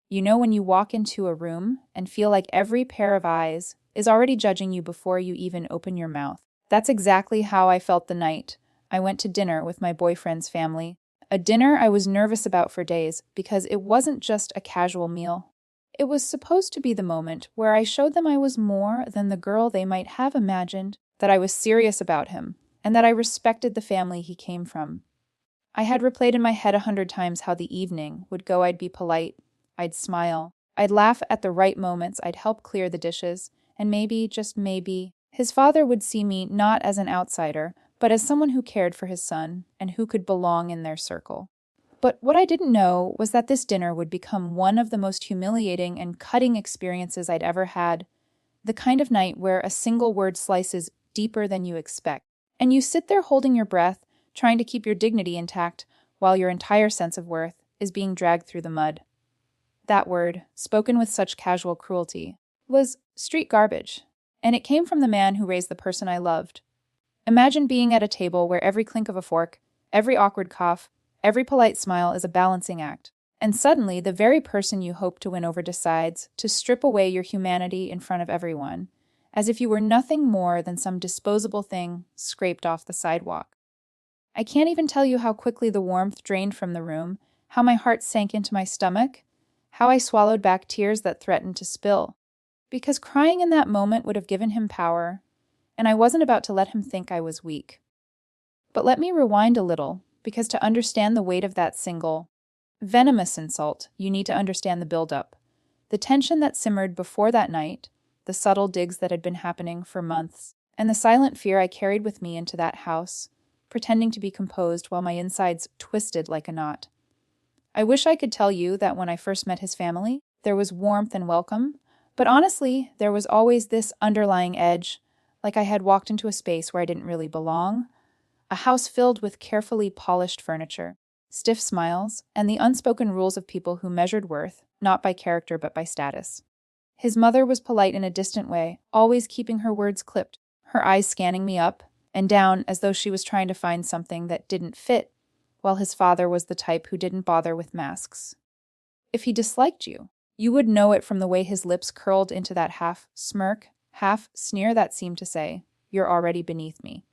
You know when you walk into a room and feel like every pair of eyes is already judging you before you even open your mouth. That's exactly how I felt the night I went to dinner with my boyfriend's family. A dinner I was nervous about for days because it wasn't just a casual meal. It was supposed to be the moment where I showed them I was more than the girl they might have imagined, that I was serious about him, and that I respected the family he came from. I had replayed in my head 100 times how the evening would go. I'd be polite, I'd smile, I'd laugh at the right moments, I'd help clear the dishes, and maybe, just maybe, his father would see me not as an outsider, but as someone who cared for his son and who could belong in their circle. But what I didn't know was that this dinner would become one of the most humiliating and cutting experiences I'd ever had, the kind of night where a single word slices deeper than you expect, and you sit there holding your breath, trying to keep your dignity intact while your entire sense of worth is being dragged through the mud. That word, spoken with such casual cruelty, was street garbage, and it came from the man who raised the person I loved. Imagine being at a table where every clink of a fork, every awkward cough, every polite smile is a balancing act, and suddenly the very person you hope to win over decides to strip away your humanity in front of everyone, as if you were nothing more than some disposable thing scraped off the sidewalk. I can't even tell you how quickly the warmth drained from the room, how my heart sank into my stomach, how I swallowed back tears that threatened to spill. Because crying in that moment would have given him power, and I wasn't about to let him think I was weak. But let me rewind a little, because to understand the weight of that single, venomous insult, you need to understand the buildup. The tension that simmered before that night, the subtle digs that had been happening for months, and the silent fear I carried with me into that house, pretending to be composed while my insides twisted like a knot. I wish I could tell you that when I first met his family, there was warmth and welcome, but honestly, there was always this underlying edge, like I had walked into a space where I didn't really belong, a house filled with carefully polished furniture, stiff smiles, and the unspoken rules of people who measured worth, not by character but by status. His mother was polite in a distant way, always keeping her words clipped, her eyes scanning me up and down as though she was trying to find something that didn't fit, while his father was the type who didn't bother with masks. If he disliked you, you would know it from the way his lips curled into that half smirk, half sneer that seemed to say, "You're already beneath me."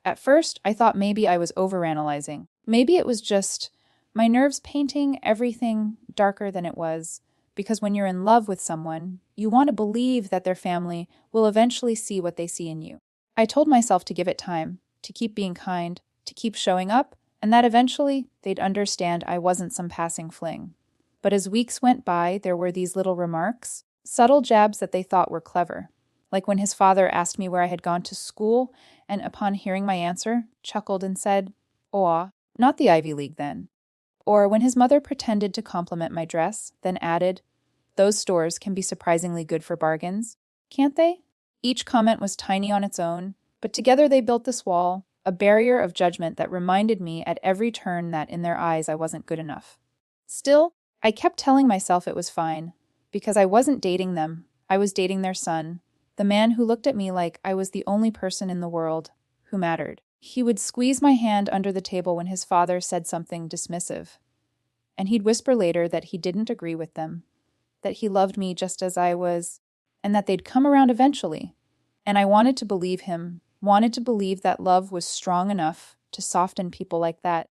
At first, I thought maybe I was overanalyzing. Maybe it was just my nerves painting everything darker than it was, because when you're in love with someone, you want to believe that their family will eventually see what they see in you. I told myself to give it time, to keep being kind, to keep showing up, and that eventually they'd understand I wasn't some passing fling. But as weeks went by, there were these little remarks, subtle jabs that they thought were clever. Like when his father asked me where I had gone to school, and upon hearing my answer, chuckled and said, "Aw, not the Ivy League then." Or when his mother pretended to compliment my dress, then added, "Those stores can be surprisingly good for bargains, can't they?" Each comment was tiny on its own, but together they built this wall, a barrier of judgment that reminded me at every turn that in their eyes I wasn't good enough. Still, I kept telling myself it was fine, because I wasn't dating them, I was dating their son, the man who looked at me like I was the only person in the world who mattered. He would squeeze my hand under the table when his father said something dismissive, and he'd whisper later that he didn't agree with them, that he loved me just as I was, and that they'd come around eventually. And I wanted to believe him, wanted to believe that love was strong enough to soften people like that.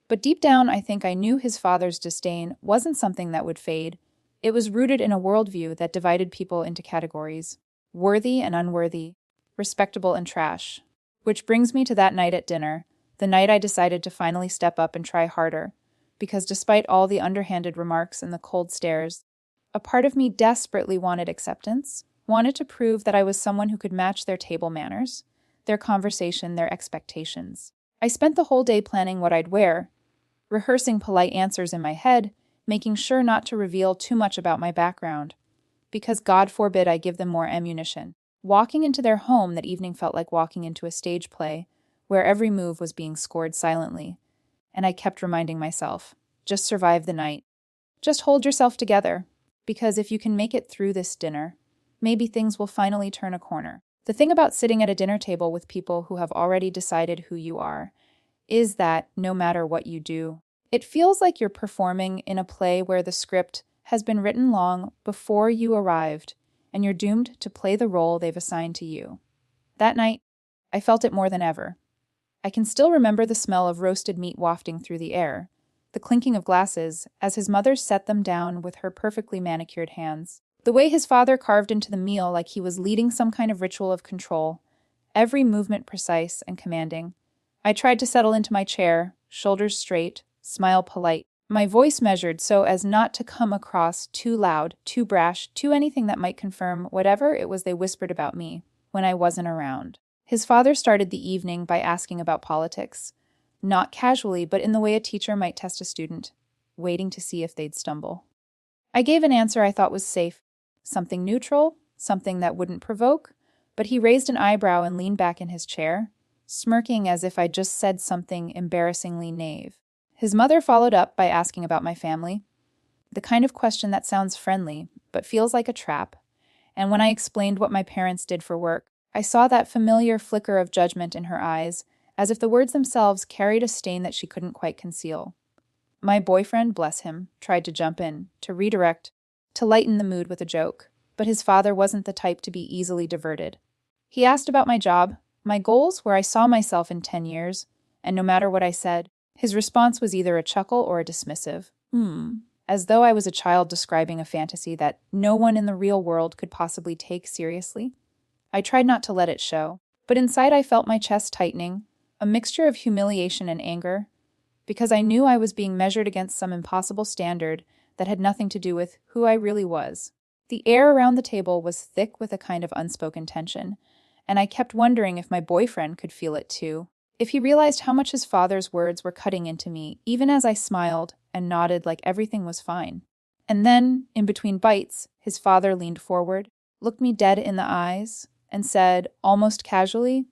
But deep down, I think I knew his father's disdain wasn't something that would fade. It was rooted in a worldview that divided people into categories: worthy and unworthy, respectable and trash. Which brings me to that night at dinner, the night I decided to finally step up and try harder, because despite all the underhanded remarks and the cold stares, a part of me desperately wanted acceptance, wanted to prove that I was someone who could match their table manners, their conversation, their expectations. I spent the whole day planning what I'd wear, rehearsing polite answers in my head, making sure not to reveal too much about my background, because God forbid I give them more ammunition. Walking into their home that evening felt like walking into a stage play, where every move was being scored silently, and I kept reminding myself, just survive the night. Just hold yourself together, because if you can make it through this dinner, maybe things will finally turn a corner. The thing about sitting at a dinner table with people who have already decided who you are is that no matter what you do, it feels like you're performing in a play where the script has been written long before you arrived, and you're doomed to play the role they've assigned to you. That night, I felt it more than ever. I can still remember the smell of roasted meat wafting through the air, the clinking of glasses as his mother set them down with her perfectly manicured hands, the way his father carved into the meal like he was leading some kind of ritual of control, every movement precise and commanding. I tried to settle into my chair, shoulders straight, smile polite, my voice measured so as not to come across too loud, too brash, too anything that might confirm whatever it was they whispered about me when I wasn't around. His father started the evening by asking about politics, not casually, but in the way a teacher might test a student, waiting to see if they'd stumble. I gave an answer I thought was safe, something neutral, something that wouldn't provoke, but he raised an eyebrow and leaned back in his chair, smirking as if I'd just said something embarrassingly naive. His mother followed up by asking about my family, the kind of question that sounds friendly, but feels like a trap. And when I explained what my parents did for work, I saw that familiar flicker of judgment in her eyes, as if the words themselves carried a stain that she couldn't quite conceal. My boyfriend, bless him, tried to jump in, to redirect, to lighten the mood with a joke, but his father wasn't the type to be easily diverted. He asked about my job, my goals, where I saw myself in 10 years, and no matter what I said, his response was either a chuckle or a dismissive, as though I was a child describing a fantasy that no one in the real world could possibly take seriously. I tried not to let it show, but inside I felt my chest tightening, a mixture of humiliation and anger, because I knew I was being measured against some impossible standard that had nothing to do with who I really was. The air around the table was thick with a kind of unspoken tension, and I kept wondering if my boyfriend could feel it too, if he realized how much his father's words were cutting into me, even as I smiled and nodded like everything was fine. And then, in between bites, his father leaned forward, looked me dead in the eyes, and said, almost casually,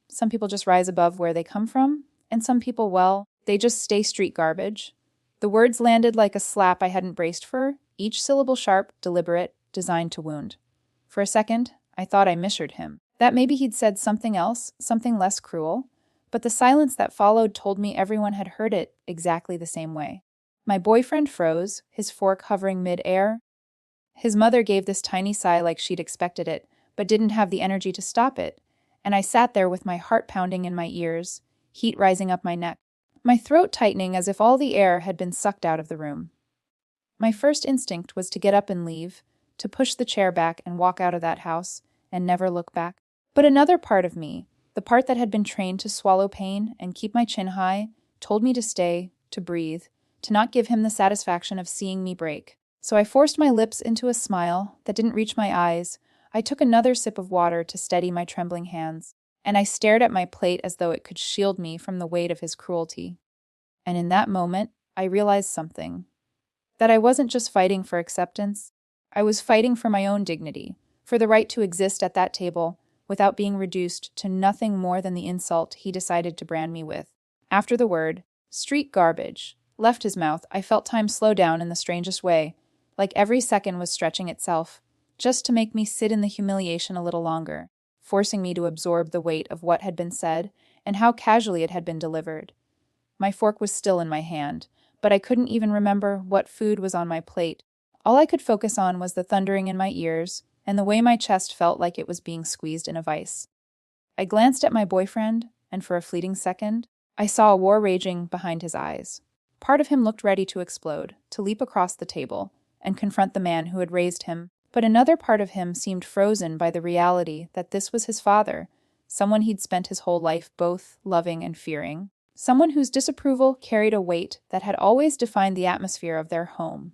some people just rise above where they come from, and some people, well, they just stay street garbage. The words landed like a slap I hadn't braced for, each syllable sharp, deliberate, designed to wound. For a second, I thought I misheard him, that maybe he'd said something else, something less cruel, but the silence that followed told me everyone had heard it exactly the same way. My boyfriend froze, his fork hovering mid-air. His mother gave this tiny sigh like she'd expected it, but didn't have the energy to stop it, and I sat there with my heart pounding in my ears, heat rising up my neck, my throat tightening as if all the air had been sucked out of the room. My first instinct was to get up and leave, to push the chair back and walk out of that house, and never look back. But another part of me, the part that had been trained to swallow pain and keep my chin high, told me to stay, to breathe, to not give him the satisfaction of seeing me break. So I forced my lips into a smile that didn't reach my eyes. I took another sip of water to steady my trembling hands, and I stared at my plate as though it could shield me from the weight of his cruelty. And in that moment, I realized something. That I wasn't just fighting for acceptance. I was fighting for my own dignity, for the right to exist at that table, without being reduced to nothing more than the insult he decided to brand me with. After the word, street garbage, left his mouth, I felt time slow down in the strangest way, like every second was stretching itself, just to make me sit in the humiliation a little longer, forcing me to absorb the weight of what had been said and how casually it had been delivered. My fork was still in my hand, but I couldn't even remember what food was on my plate. All I could focus on was the thundering in my ears, and the way my chest felt like it was being squeezed in a vice. I glanced at my boyfriend, and for a fleeting second, I saw a war raging behind his eyes. Part of him looked ready to explode, to leap across the table, and confront the man who had raised him, but another part of him seemed frozen by the reality that this was his father, someone he'd spent his whole life both loving and fearing, someone whose disapproval carried a weight that had always defined the atmosphere of their home.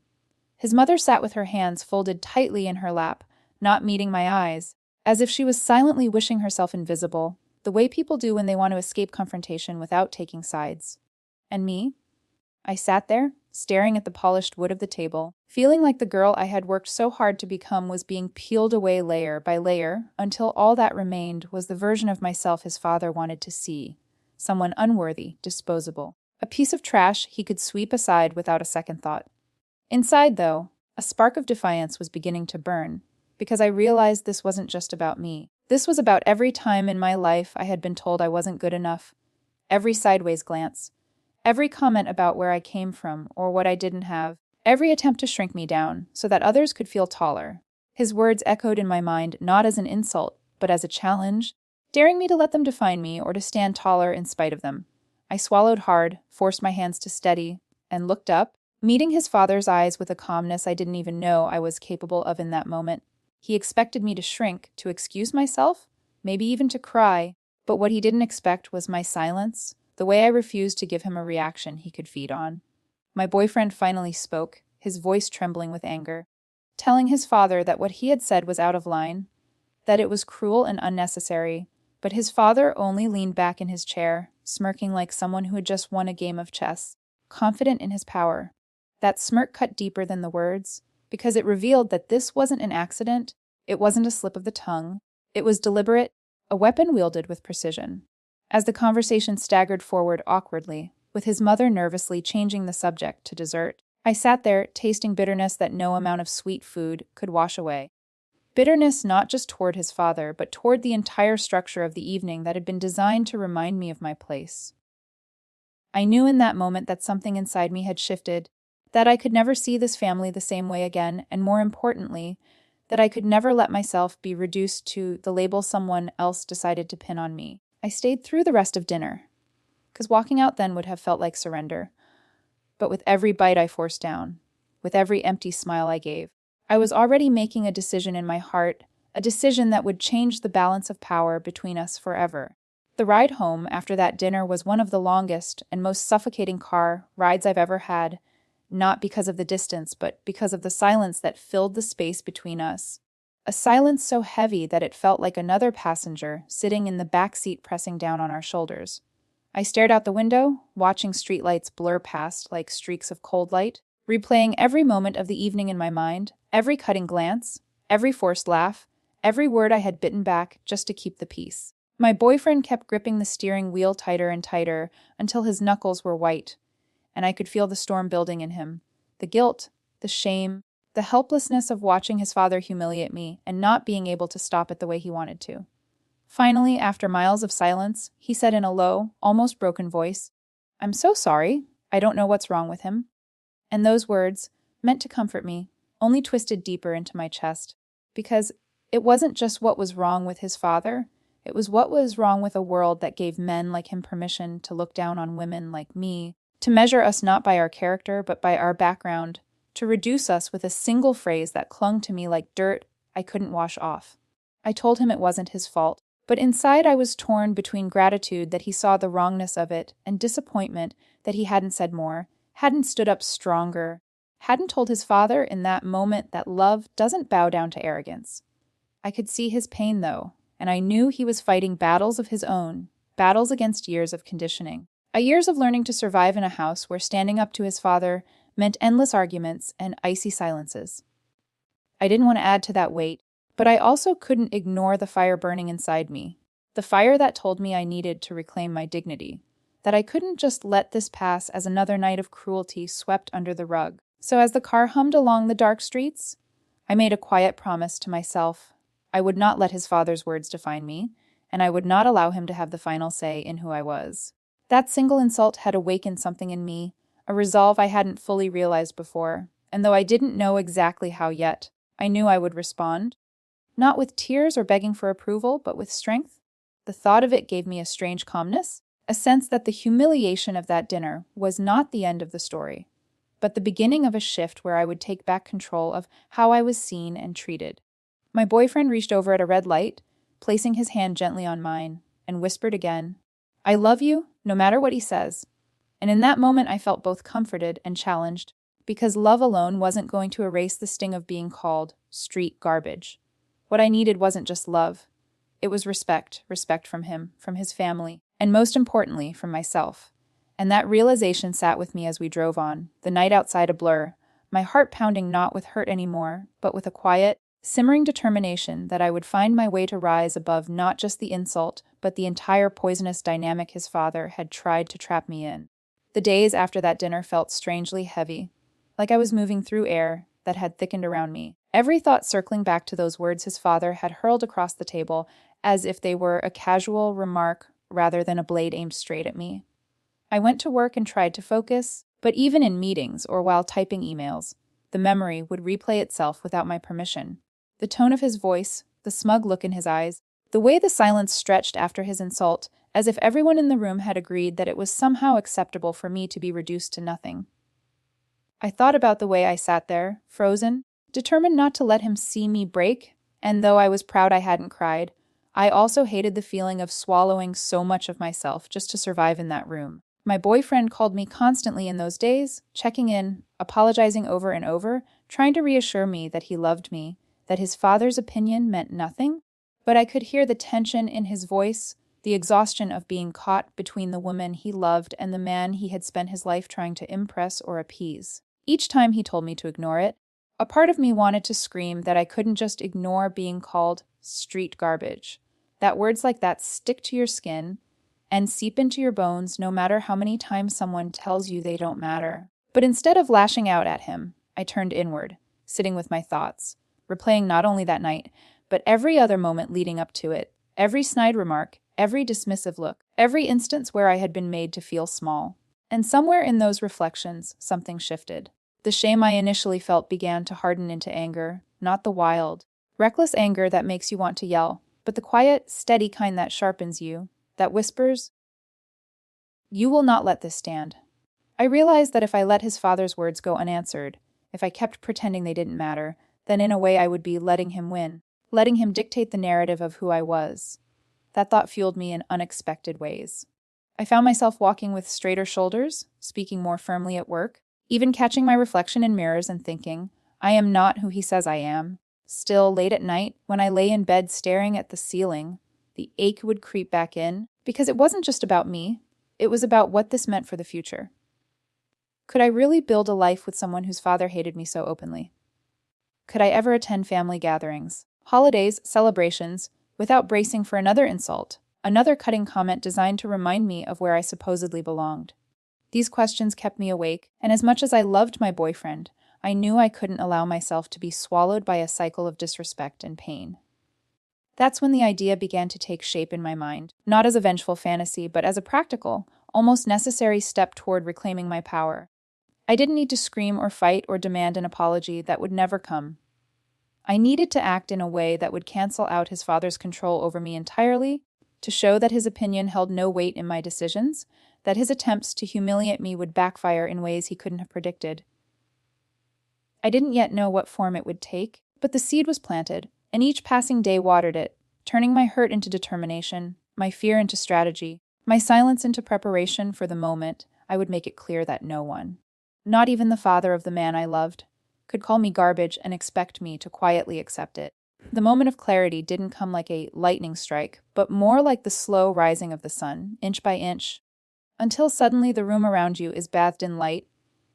His mother sat with her hands folded tightly in her lap, not meeting my eyes, as if she was silently wishing herself invisible, the way people do when they want to escape confrontation without taking sides. And me? I sat there, staring at the polished wood of the table, feeling like the girl I had worked so hard to become was being peeled away layer by layer until all that remained was the version of myself his father wanted to see, someone unworthy, disposable, a piece of trash he could sweep aside without a second thought. Inside, though, a spark of defiance was beginning to burn, because I realized this wasn't just about me. This was about every time in my life I had been told I wasn't good enough, every sideways glance, every comment about where I came from or what I didn't have, every attempt to shrink me down so that others could feel taller. His words echoed in my mind not as an insult, but as a challenge, daring me to let them define me or to stand taller in spite of them. I swallowed hard, forced my hands to steady, and looked up, meeting his father's eyes with a calmness I didn't even know I was capable of in that moment. He expected me to shrink, to excuse myself, maybe even to cry, but what he didn't expect was my silence, the way I refused to give him a reaction he could feed on. My boyfriend finally spoke, his voice trembling with anger, telling his father that what he had said was out of line, that it was cruel and unnecessary, but his father only leaned back in his chair, smirking like someone who had just won a game of chess, confident in his power. That smirk cut deeper than the words, because it revealed that this wasn't an accident, it wasn't a slip of the tongue, it was deliberate, a weapon wielded with precision. As the conversation staggered forward awkwardly, with his mother nervously changing the subject to dessert, I sat there, tasting bitterness that no amount of sweet food could wash away. Bitterness not just toward his father, but toward the entire structure of the evening that had been designed to remind me of my place. I knew in that moment that something inside me had shifted, that I could never see this family the same way again, and more importantly, that I could never let myself be reduced to the label someone else decided to pin on me. I stayed through the rest of dinner, because walking out then would have felt like surrender. But with every bite I forced down, with every empty smile I gave, I was already making a decision in my heart, a decision that would change the balance of power between us forever. The ride home after that dinner was one of the longest and most suffocating car rides I've ever had, not because of the distance, but because of the silence that filled the space between us. A silence so heavy that it felt like another passenger sitting in the back seat pressing down on our shoulders. I stared out the window, watching streetlights blur past like streaks of cold light, replaying every moment of the evening in my mind, every cutting glance, every forced laugh, every word I had bitten back just to keep the peace. My boyfriend kept gripping the steering wheel tighter and tighter until his knuckles were white, and I could feel the storm building in him. The guilt, the shame, the helplessness of watching his father humiliate me and not being able to stop it the way he wanted to. Finally, after miles of silence, he said in a low, almost broken voice, "I'm so sorry. I don't know what's wrong with him." And those words, meant to comfort me, only twisted deeper into my chest, because it wasn't just what was wrong with his father, it was what was wrong with a world that gave men like him permission to look down on women like me, to measure us not by our character but by our background, to reduce us with a single phrase that clung to me like dirt I couldn't wash off. I told him it wasn't his fault, but inside I was torn between gratitude that he saw the wrongness of it and disappointment that he hadn't said more, hadn't stood up stronger, hadn't told his father in that moment that love doesn't bow down to arrogance. I could see his pain, though, and I knew he was fighting battles of his own, battles against years of conditioning. Years of learning to survive in a house where standing up to his father meant endless arguments and icy silences. I didn't want to add to that weight, but I also couldn't ignore the fire burning inside me, the fire that told me I needed to reclaim my dignity, that I couldn't just let this pass as another night of cruelty swept under the rug. So as the car hummed along the dark streets, I made a quiet promise to myself. I would not let his father's words define me, and I would not allow him to have the final say in who I was. That single insult had awakened something in me, a resolve I hadn't fully realized before, and though I didn't know exactly how yet, I knew I would respond. Not with tears or begging for approval, but with strength. The thought of it gave me a strange calmness, a sense that the humiliation of that dinner was not the end of the story, but the beginning of a shift where I would take back control of how I was seen and treated. My boyfriend reached over at a red light, placing his hand gently on mine, and whispered again, "I love you, no matter what he says." And in that moment I felt both comforted and challenged, because love alone wasn't going to erase the sting of being called street garbage. What I needed wasn't just love. It was respect from him, from his family, and most importantly, from myself. And that realization sat with me as we drove on, the night outside a blur, my heart pounding not with hurt anymore, but with a quiet, simmering determination that I would find my way to rise above not just the insult, but the entire poisonous dynamic his father had tried to trap me in. The days after that dinner felt strangely heavy, like I was moving through air that had thickened around me, every thought circling back to those words his father had hurled across the table as if they were a casual remark rather than a blade aimed straight at me. I went to work and tried to focus, But even in meetings or while typing emails, the memory would replay itself without my permission. The tone of his voice, the smug look in his eyes, the way the silence stretched after his insult, as if everyone in the room had agreed that it was somehow acceptable for me to be reduced to nothing. I thought about the way I sat there, frozen, determined not to let him see me break, and though I was proud I hadn't cried, I also hated the feeling of swallowing so much of myself just to survive in that room. My boyfriend called me constantly in those days, checking in, apologizing over and over, trying to reassure me that he loved me, that his father's opinion meant nothing. But I could hear the tension in his voice, the exhaustion of being caught between the woman he loved and the man he had spent his life trying to impress or appease. Each time he told me to ignore it, a part of me wanted to scream that I couldn't just ignore being called street garbage, that words like that stick to your skin and seep into your bones no matter how many times someone tells you they don't matter. But instead of lashing out at him, I turned inward, sitting with my thoughts, replaying not only that night, but every other moment leading up to it, every snide remark, every dismissive look, every instance where I had been made to feel small. And somewhere in those reflections, something shifted. The shame I initially felt began to harden into anger, not the wild, reckless anger that makes you want to yell, but the quiet, steady kind that sharpens you, that whispers, "You will not let this stand." I realized that if I let his father's words go unanswered, if I kept pretending they didn't matter, then in a way I would be letting him win, letting him dictate the narrative of who I was. That thought fueled me in unexpected ways. I found myself walking with straighter shoulders, speaking more firmly at work, even catching my reflection in mirrors and thinking, I am not who he says I am. Still, late at night, when I lay in bed staring at the ceiling, the ache would creep back in, because it wasn't just about me, it was about what this meant for the future. Could I really build a life with someone whose father hated me so openly? Could I ever attend family gatherings, holidays, celebrations, without bracing for another insult, another cutting comment designed to remind me of where I supposedly belonged? These questions kept me awake, and as much as I loved my boyfriend, I knew I couldn't allow myself to be swallowed by a cycle of disrespect and pain. That's when the idea began to take shape in my mind, not as a vengeful fantasy, but as a practical, almost necessary step toward reclaiming my power. I didn't need to scream or fight or demand an apology that would never come. I needed to act in a way that would cancel out his father's control over me entirely, to show that his opinion held no weight in my decisions, that his attempts to humiliate me would backfire in ways he couldn't have predicted. I didn't yet know what form it would take, but the seed was planted, and each passing day watered it, turning my hurt into determination, my fear into strategy, my silence into preparation for the moment I would make it clear that no one, not even the father of the man I loved, could call me garbage and expect me to quietly accept it. The moment of clarity didn't come like a lightning strike, but more like the slow rising of the sun, inch by inch, until suddenly the room around you is bathed in light,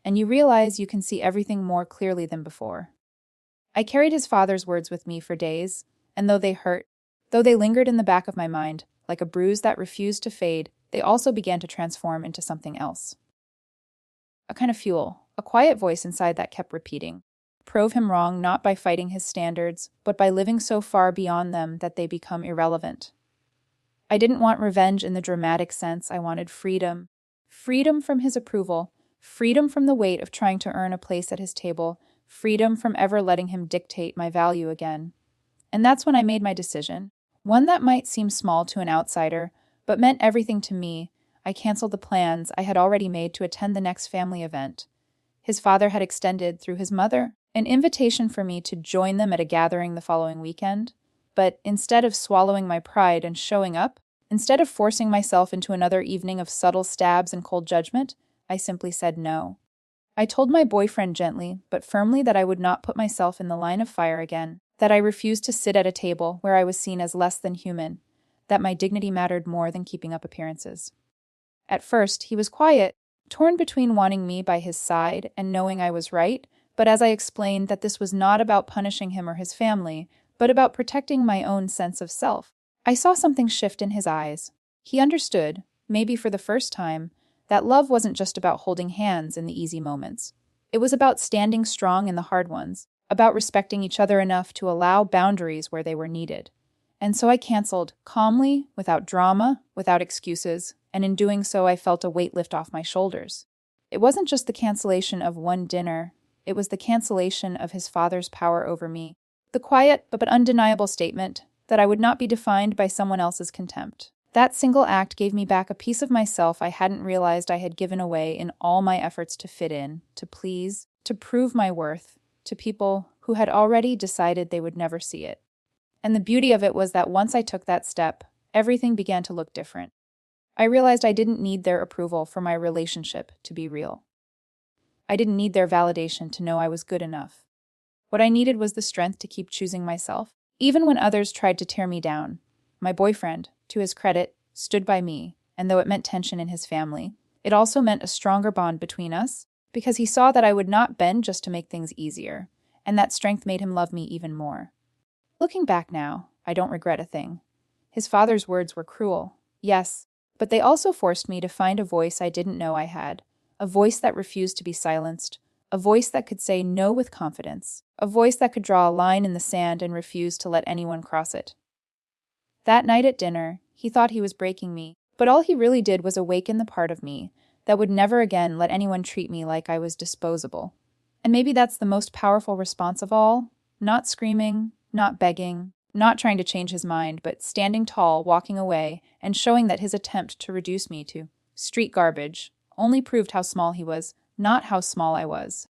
and you realize you can see everything more clearly than before. I carried his father's words with me for days, and though they hurt, though they lingered in the back of my mind, like a bruise that refused to fade, they also began to transform into something else. A kind of fuel, a quiet voice inside that kept repeating, prove him wrong not by fighting his standards, but by living so far beyond them that they become irrelevant. I didn't want revenge in the dramatic sense. I wanted freedom. Freedom from his approval, freedom from the weight of trying to earn a place at his table, freedom from ever letting him dictate my value again. And that's when I made my decision. One that might seem small to an outsider, but meant everything to me. I canceled the plans I had already made to attend the next family event. His father had extended, through his mother, an invitation for me to join them at a gathering the following weekend. But instead of swallowing my pride and showing up, instead of forcing myself into another evening of subtle stabs and cold judgment, I simply said no. I told my boyfriend gently, but firmly, that I would not put myself in the line of fire again, that I refused to sit at a table where I was seen as less than human, that my dignity mattered more than keeping up appearances. At first, he was quiet, torn between wanting me by his side and knowing I was right, but as I explained that this was not about punishing him or his family, but about protecting my own sense of self, I saw something shift in his eyes. He understood, maybe for the first time, that love wasn't just about holding hands in the easy moments. It was about standing strong in the hard ones, about respecting each other enough to allow boundaries where they were needed. And so I canceled, calmly, without drama, without excuses, and in doing so I felt a weight lift off my shoulders. It wasn't just the cancellation of one dinner, it was the cancellation of his father's power over me. The quiet but undeniable statement that I would not be defined by someone else's contempt. That single act gave me back a piece of myself I hadn't realized I had given away in all my efforts to fit in, to please, to prove my worth to people who had already decided they would never see it. And the beauty of it was that once I took that step, everything began to look different. I realized I didn't need their approval for my relationship to be real. I didn't need their validation to know I was good enough. What I needed was the strength to keep choosing myself, even when others tried to tear me down. My boyfriend, to his credit, stood by me, and though it meant tension in his family, it also meant a stronger bond between us, because he saw that I would not bend just to make things easier, and that strength made him love me even more. Looking back now, I don't regret a thing. His father's words were cruel, yes, but they also forced me to find a voice I didn't know I had, a voice that refused to be silenced, a voice that could say no with confidence, a voice that could draw a line in the sand and refuse to let anyone cross it. That night at dinner, he thought he was breaking me, but all he really did was awaken the part of me that would never again let anyone treat me like I was disposable. And maybe that's the most powerful response of all, not screaming, not begging, not trying to change his mind, but standing tall, walking away, and showing that his attempt to reduce me to street garbage only proved how small he was, not how small I was.